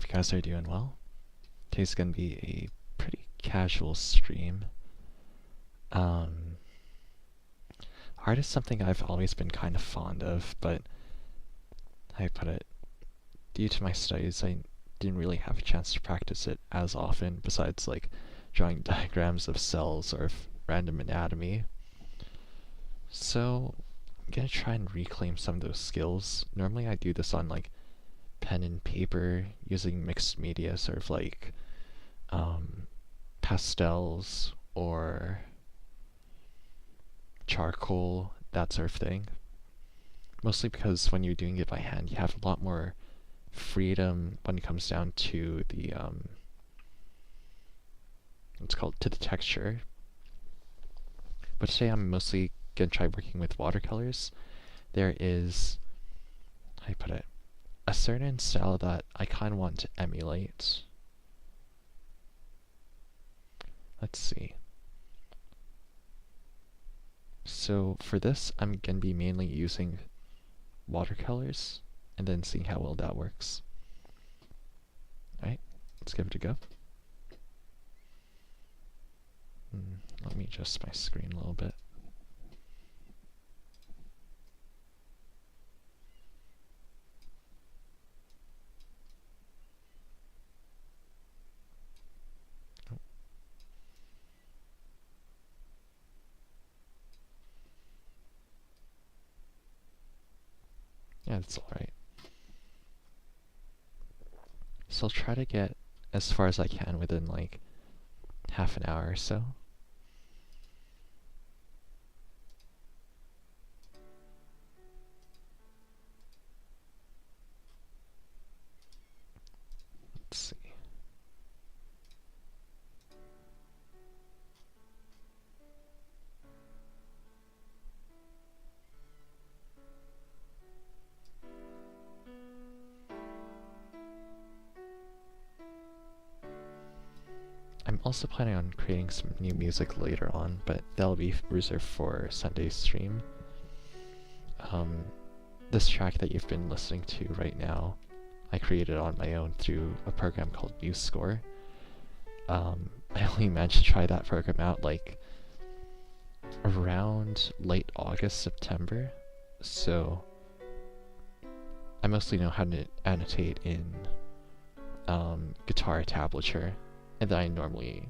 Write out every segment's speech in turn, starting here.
hope you guys are doing well. Today's gonna be a pretty casual stream. Art is something I've always been kind of fond of, but how I put it, due to my studies, I didn't really have a chance to practice it as often, besides like drawing diagrams of cells or of random anatomy. So I'm gonna try and reclaim some of those skills. Normally I do this on like pen and paper using mixed media, sort of like pastels or charcoal, that sort of thing. Mostly because when you're doing it by hand, you have a lot more freedom when it comes down to the to the texture. But today I'm mostly gonna try working with watercolors. There is, how do I put it, a certain style that I kind of want to emulate. Let's see. So for this, I'm going to be mainly using watercolors and then seeing how well that works. Alright, let's give it a go. Let me adjust my screen a little bit. Yeah, that's alright. So I'll try to get as far as I can within like half an hour or so. Let's see. I'm also planning on creating some new music later on, but that'll be reserved for Sunday's stream. This track that you've been listening to right now, I created on my own through a program called MuseScore. I only managed to try that program out like around late August, September, so I mostly know how to annotate in guitar tablature, and then I normally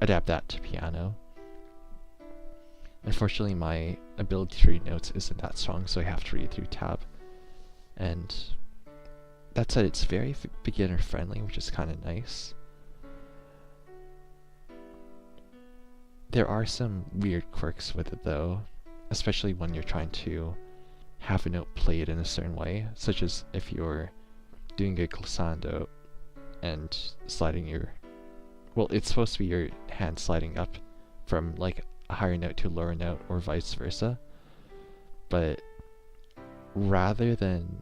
adapt that to piano. Unfortunately, my ability to read notes isn't that strong, so I have to read through tab. And that said, it's very beginner friendly, which is kind of nice. There are some weird quirks with it though, especially when you're trying to have a note played in a certain way, such as if you're doing a glissando and sliding your, well, it's supposed to be your hand sliding up from like a higher note to a lower note or vice versa, but rather than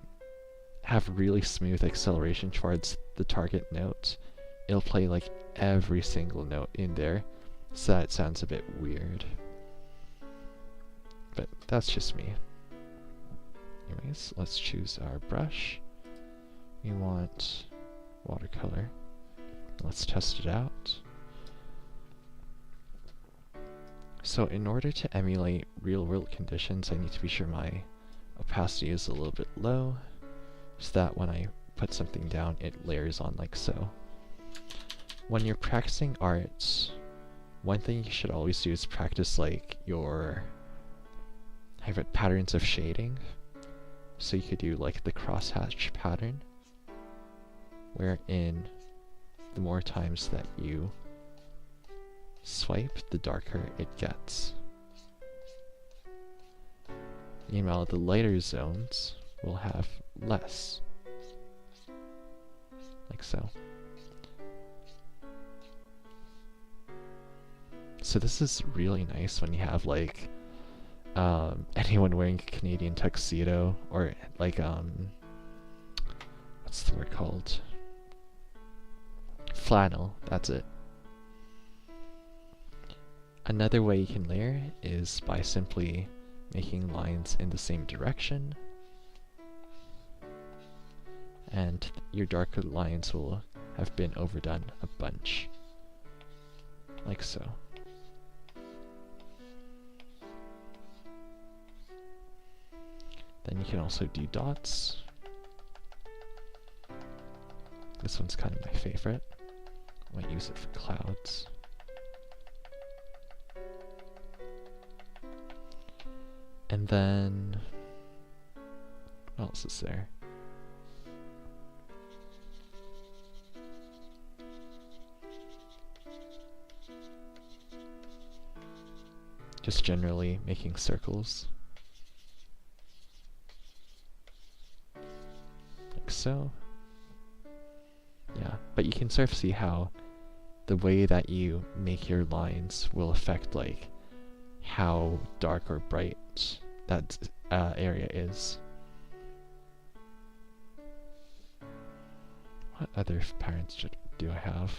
have really smooth acceleration towards the target note, it'll play like every single note in there, so that sounds a bit weird. But that's just me. Anyways, let's choose our brush. We want watercolor. Let's test it out. So in order to emulate real-world conditions, I need to be sure my opacity is a little bit low, so that when I put something down, it layers on like so. When you're practicing art, one thing you should always do is practice like your patterns of shading. So you could do like the crosshatch pattern, wherein the more times that you swipe, the darker it gets. Meanwhile, the lighter zones will have less, like so. So this is really nice when you have like anyone wearing a Canadian tuxedo, or like what's the word called? Flannel, that's it. Another way you can layer is by simply making lines in the same direction and and your darker lines will have been overdone a bunch. Like so. Then you can also do dots. This one's kind of my favorite. I might use it for clouds. And then, what else is there? Just generally making circles. Like so. Yeah, but you can sort of see how the way that you make your lines will affect like how dark or bright that area is. What other patterns do I have?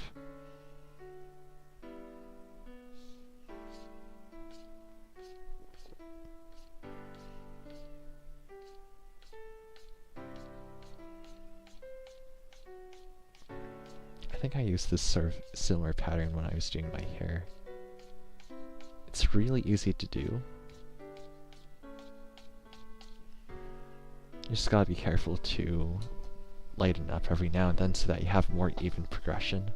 I think I used this sort of similar pattern when I was doing my hair. It's really easy to do. You just gotta be careful to lighten up every now and then so that you have more even progression.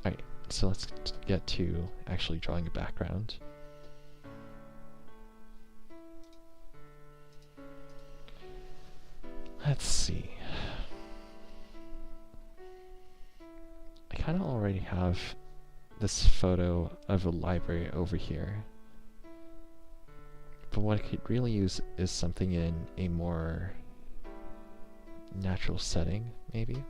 Alright, so let's get to actually drawing a background. Let's see. I kind of already have this photo of a library over here. But what I could really use is something in a more natural setting, maybe.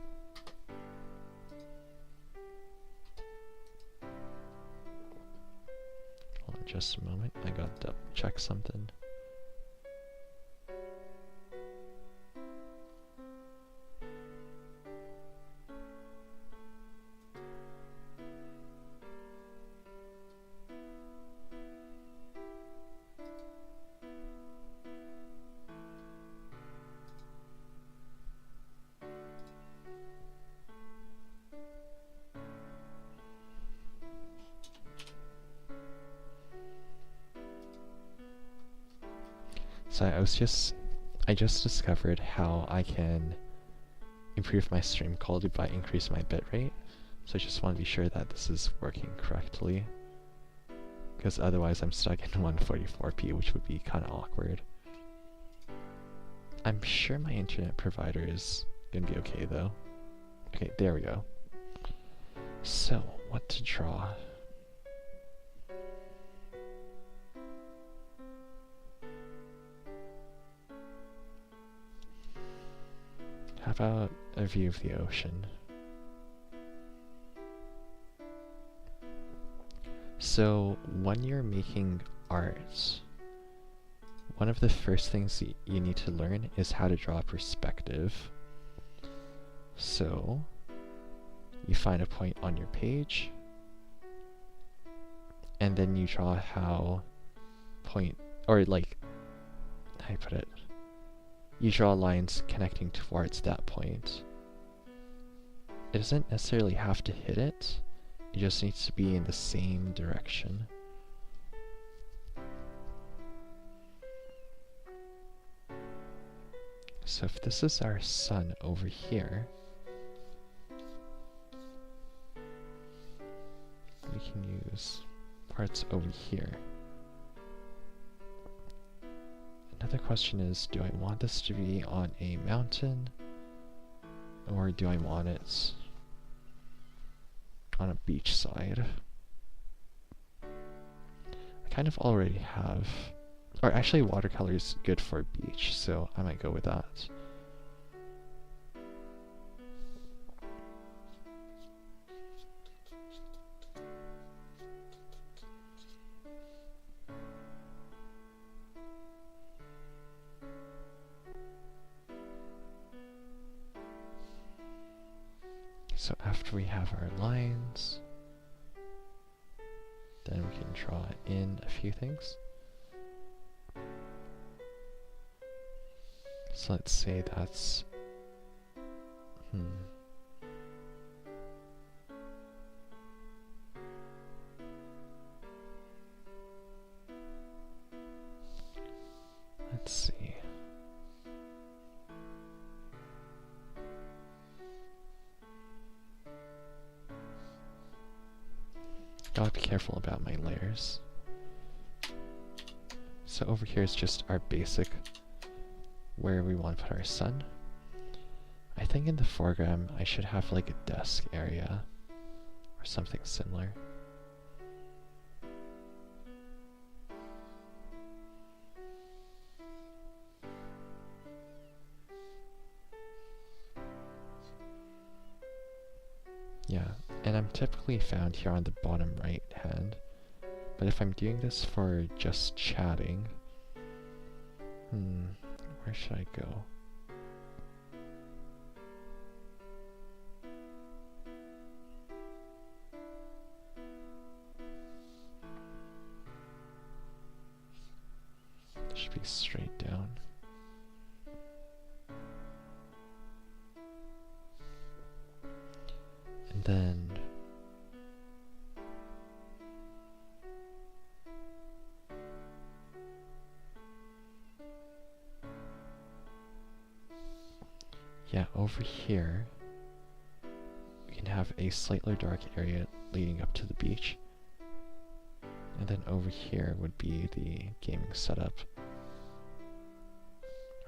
Hold on just a moment, I gotta double check something. So I just discovered how I can improve my stream quality by increasing my bitrate. So I just want to be sure that this is working correctly, because otherwise I'm stuck in 144p, which would be kind of awkward. I'm sure my internet provider is gonna be okay though. Okay, there we go. So, what to draw? How about a view of the ocean? So, when you're making art, one of the first things you need to learn is how to draw perspective. So, you find a point on your page, and then you draw how point, or like, how do you put it? You draw lines connecting towards that point. It doesn't necessarily have to hit it, it just needs to be in the same direction. So if this is our sun over here, we can use parts over here. Another question is, do I want this to be on a mountain, or do I want it on a beach side? I kind of already have, or actually watercolor is good for a beach, so I might go with that. So after we have our lines, then we can draw in a few things. So let's say that's... Let's see. Gotta be careful about my layers. So over here is just our basic where we want to put our sun. I think in the foreground I should have like a desk area or something similar. Yeah, and I'm typically found here on the bottom right hand, but if I'm doing this for just chatting, where should I go? It should be straight down. And then yeah, over here we can have a slightly dark area leading up to the beach. And then over here would be the gaming setup.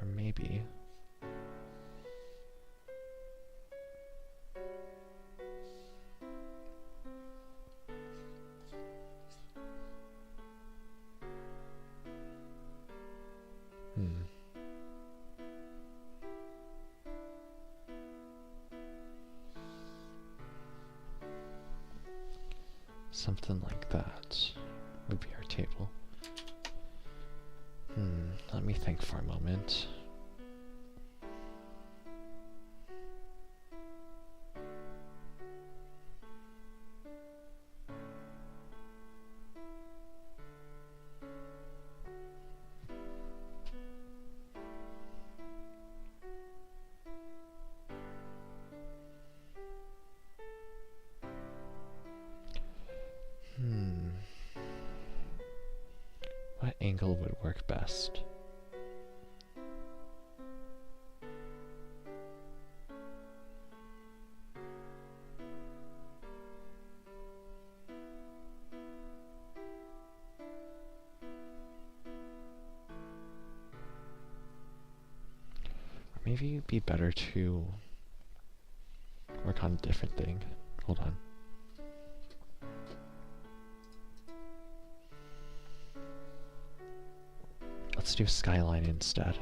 Or maybe... something like that would be our table. Let me think for a moment. What angle would work best? Or maybe it'd be better to work on a different thing. Hold on. Let's do skyline instead.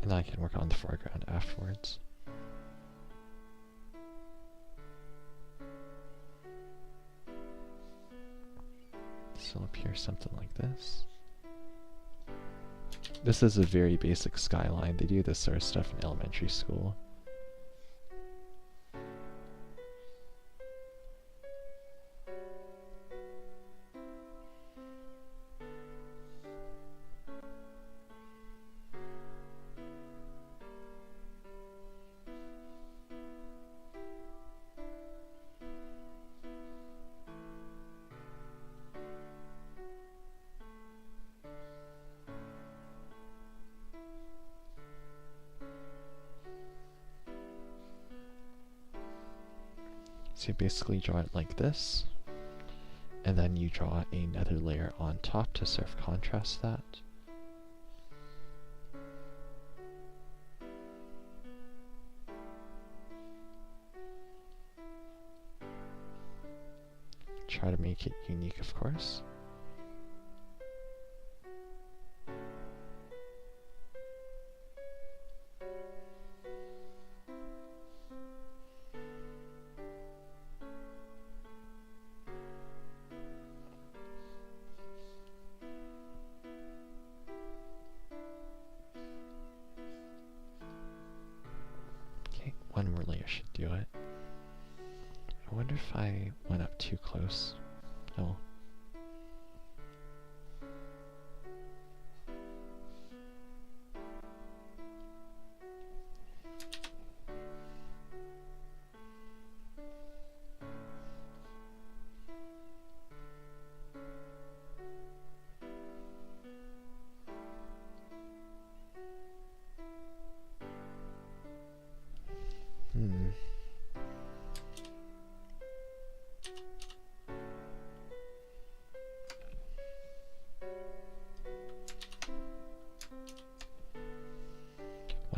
And then I can work on the foreground afterwards. So up here, something like this. This is a very basic skyline. They do this sort of stuff in elementary school. So you basically draw it like this, and then you draw another layer on top to sort of contrast that. Try to make it unique, of course. One more layer should do it. I wonder if I went up too close. Oh.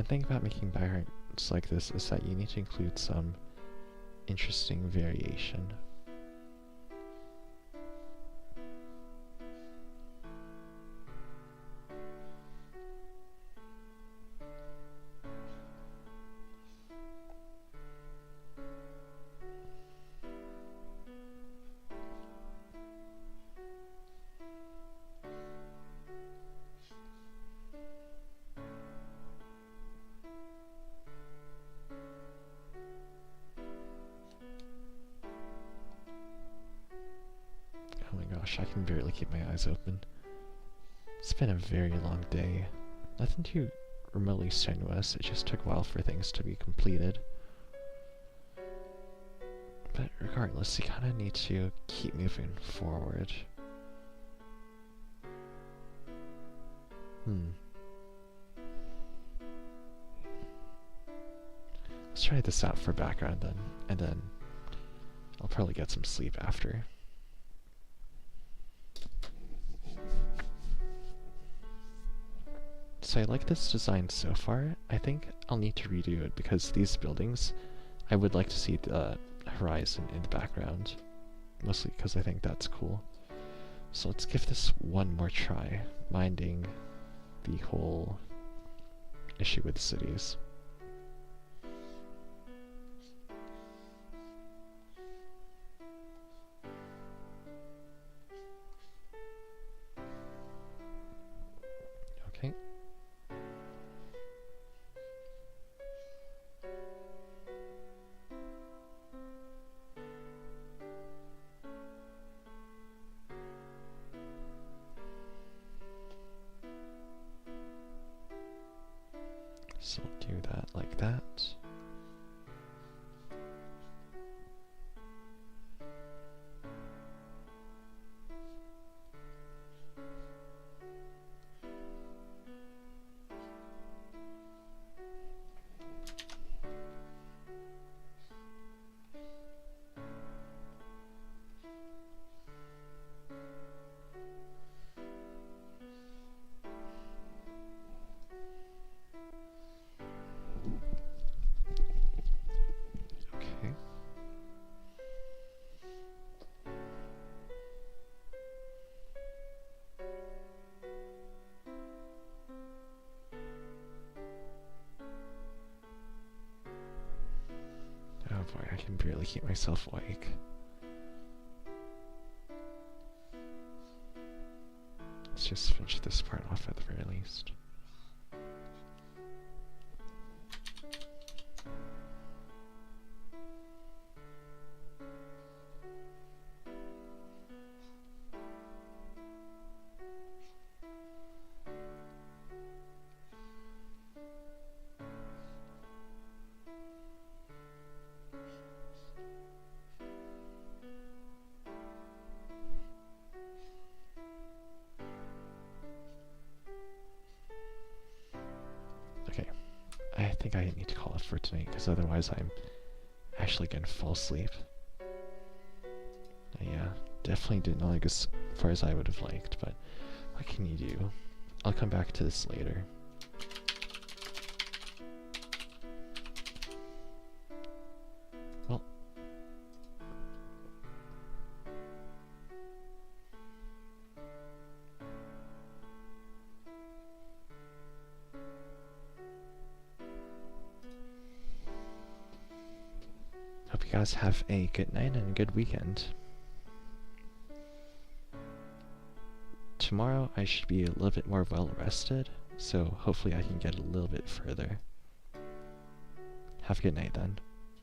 One thing about making backgrounds like this is that you need to include some interesting variation. Oh my gosh, I can barely keep my eyes open. It's been a very long day. Nothing too remotely strenuous, it just took a while for things to be completed. But regardless, you kind of need to keep moving forward. Let's try this out for background then, and then I'll probably get some sleep after. So I like this design so far. I think I'll need to redo it because these buildings, I would like to see the horizon in the background. Mostly because I think that's cool. So let's give this one more try, minding the whole issue with cities. Okay. So do that like that. Okay. Oh boy, I can barely keep myself awake. Let's just finish this part off at the very least. Okay, I think I need to call it for tonight because otherwise I'm actually gonna fall asleep. Yeah, definitely didn't like as far as I would have liked, but what can you do? I'll come back to this later. Well, hope you guys have a good night and a good weekend. Tomorrow I should be a little bit more well rested, so hopefully I can get a little bit further. Have a good night then.